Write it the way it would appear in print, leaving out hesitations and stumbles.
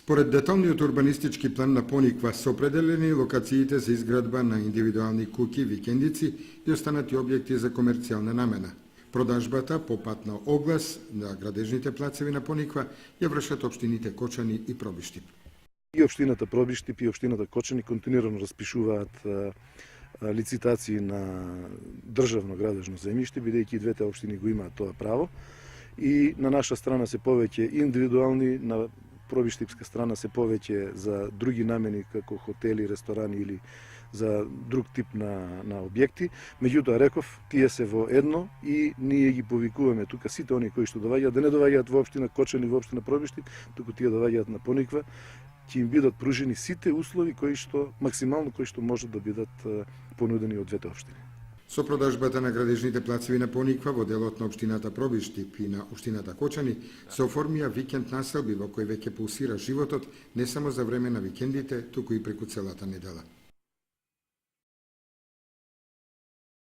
Според деталниот урбанистички план на Пониква се определени локациите за изградба на индивидуални куќи, викендици и останати објекти за комерцијална намена. Продажбата по пат на оглас на градежните плацеви на Пониква ја вршат општините Кочани и Пробиштип. И општината Пробиштип и општината Кочани континуирано распишуваат лицитации на државно градежно земјиште, бидејќи и двете општини го имаат тоа право. И на наша страна се повеќе индивидуални, на Пробиштипска страна се повеќе за други намени како хотели, ресторани или за друг тип на објекти. Меѓутоа реков, тие се во едно и ние ги повикуваме тука сите оние кои што доваѓаат, да не доваѓаат во општина Кочани, во општина Пробиштип, туку тие доваѓаат на Пониква, ќе им бидат пружени сите услови кои што максимално кои што можат да бидат понудени од двете општини. Со продажбата на градежните плацеви на Пониква во делот на општината Пробиштип и на општината Кочани се оформија викенд населби во кој веќе пулсира животот не само за време на викендите, туку и преку целата недела.